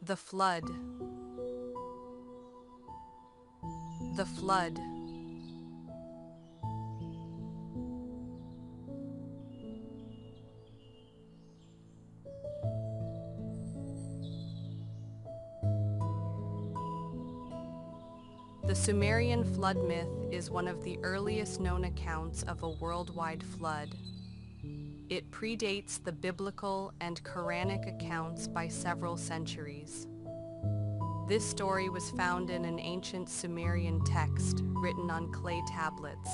The flood. The flood. The Sumerian flood myth is one of the earliest known accounts of a worldwide flood. It predates the biblical and Quranic accounts by several centuries. This story was found in an ancient Sumerian text written on clay tablets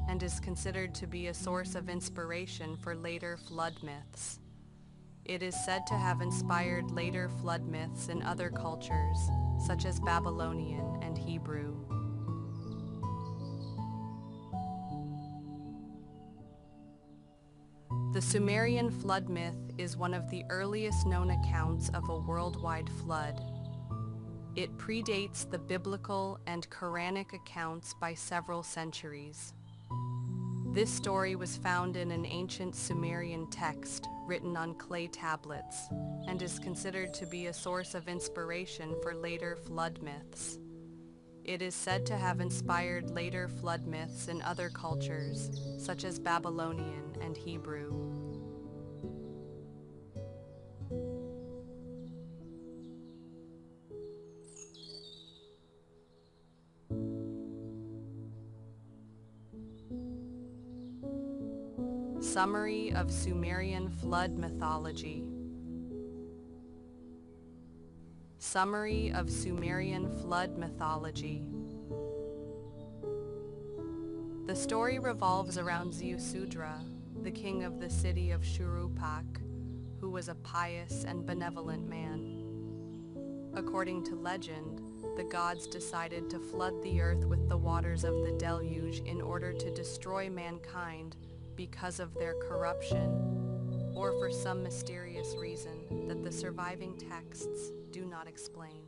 and is considered to be a source of inspiration for later flood myths. It is said to have inspired later flood myths in other cultures, such as Babylonian and Hebrew. The Sumerian flood myth is one of the earliest known accounts of a worldwide flood. It predates the biblical and Quranic accounts by several centuries. This story was found in an ancient Sumerian text written on clay tablets and is considered to be a source of inspiration for later flood myths. It is said to have inspired later flood myths in other cultures, such as Babylonian and Hebrew. Summary of Sumerian flood mythology. Summary of Sumerian flood mythology. The story revolves around Ziusudra, the king of the city of Shuruppak, who was a pious and benevolent man. According to legend, the gods decided to flood the earth with the waters of the deluge in order to destroy mankind because of their corruption, or for some mysterious reason that the surviving texts do not explain.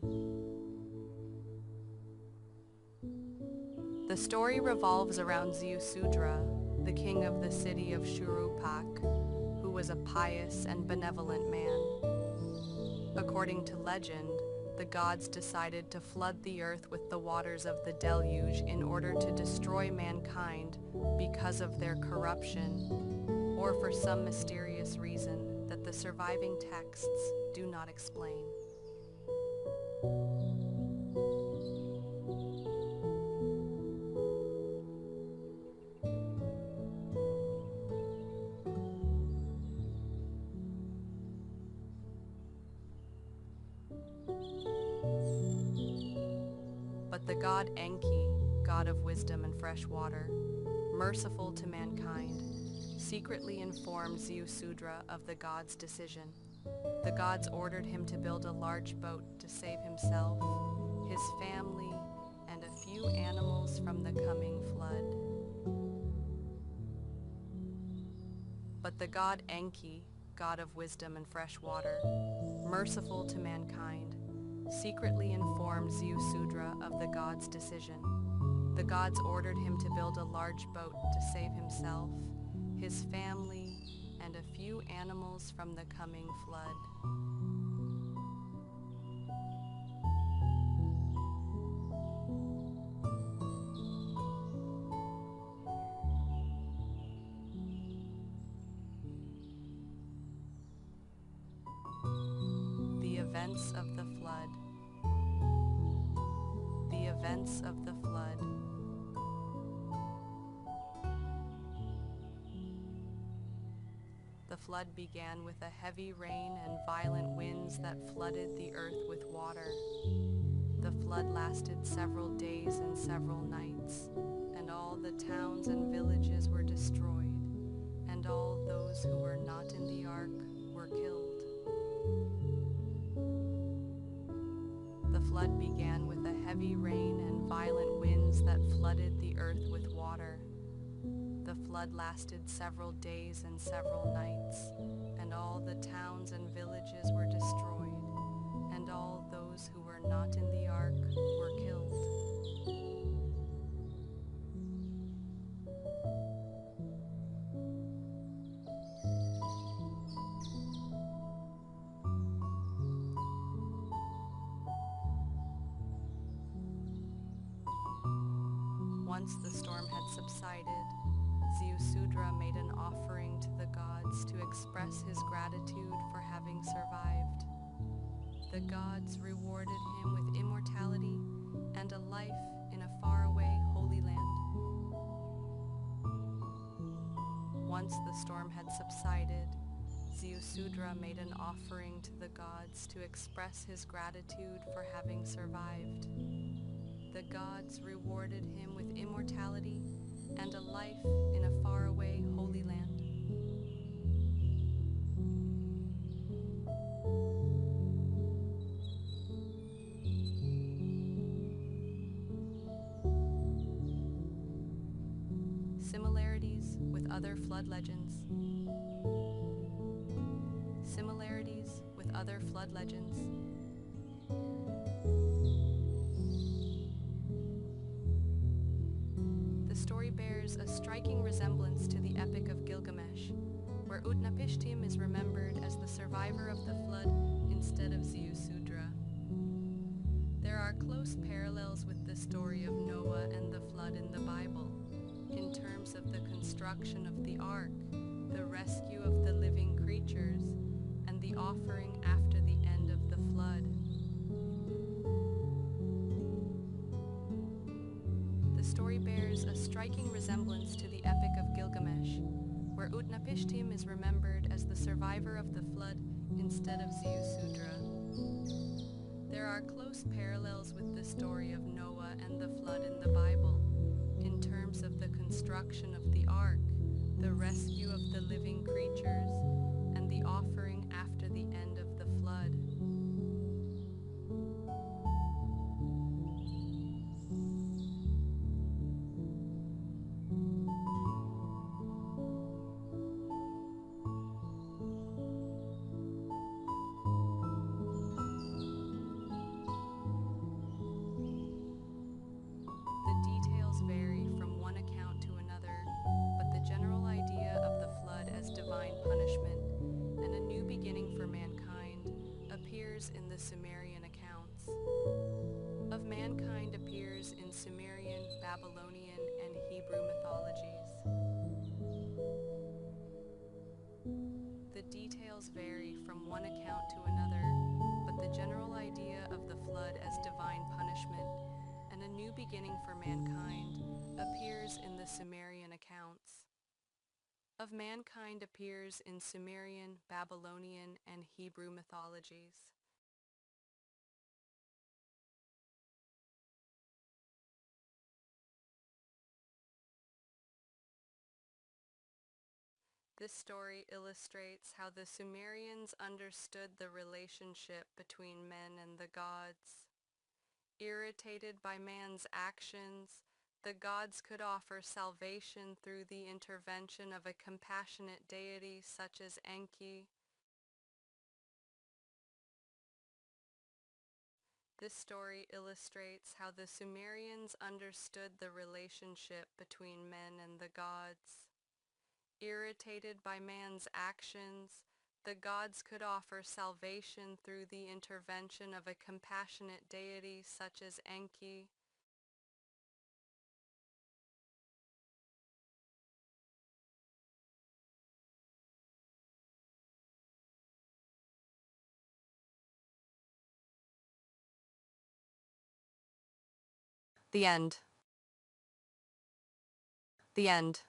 The story revolves around Ziusudra, the king of the city of Shuruppak, who was a pious and benevolent man. According to legend, the gods decided to flood the earth with the waters of the deluge in order to destroy mankind because of their corruption, or for some mysterious reason that the surviving texts do not explain. But the god Enki, god of wisdom and fresh water, merciful to mankind, secretly informed Ziusudra of the god's decision. The gods ordered him to build a large boat to save himself, his family, and a few animals from the coming flood. But the god Enki, god of wisdom and fresh water, merciful to mankind, secretly informed Ziusudra of the god's decision. The gods ordered him to build a large boat to save himself, his family, and a few animals from the coming flood. The events of the flood. The events of the flood. The flood began with a heavy rain and violent winds that flooded the earth with water. The flood lasted several days and several nights, and all the towns and villages were destroyed, and all those who were not in the ark were killed. The flood began with a heavy rain and violent winds that flooded the earth with water. The flood lasted several days and several nights, and all the towns and villages were destroyed, and all those who were not in the ark were killed. Once the storm had subsided, Ziusudra made an offering to the gods to express his gratitude for having survived. The gods rewarded him with immortality and a life in a faraway holy land. Once the storm had subsided, Ziusudra made an offering to the gods to express his gratitude for having survived. The gods rewarded him with immortality and a life in a faraway holy land. Similarities with other flood legends. Similarities with other flood legends. The story bears a striking resemblance to the Epic of Gilgamesh, where Utnapishtim is remembered as the survivor of the flood instead of Ziusudra. There are close parallels with the story of Noah and the flood in the Bible, in terms of the construction of the ark, the rescue of the living creatures, and the offering after the end of the flood. The story bears a striking resemblance to the Epic of Gilgamesh, where Utnapishtim is remembered as the survivor of the flood instead of Ziusudra. There are close parallels with the story of Noah and the flood in the Bible, in terms of the construction of the ark, the rescue of the living creatures, and the offering after the end of the flood. The details vary from one account to another, but the general idea of the flood as divine punishment and a new beginning for mankind appears in the Sumerian accounts. Of mankind appears in Sumerian, Babylonian, and Hebrew mythologies. The details vary from one account to another, but the general idea of the flood as divine punishment and a new beginning for mankind appears in the Sumerian accounts. Of mankind appears in Sumerian, Babylonian, and Hebrew mythologies. This story illustrates how the Sumerians understood the relationship between men and the gods. Irritated by man's actions, the gods could offer salvation through the intervention of a compassionate deity such as Enki. This story illustrates how the Sumerians understood the relationship between men and the gods. Irritated by man's actions, the gods could offer salvation through the intervention of a compassionate deity such as Enki. The end. The end.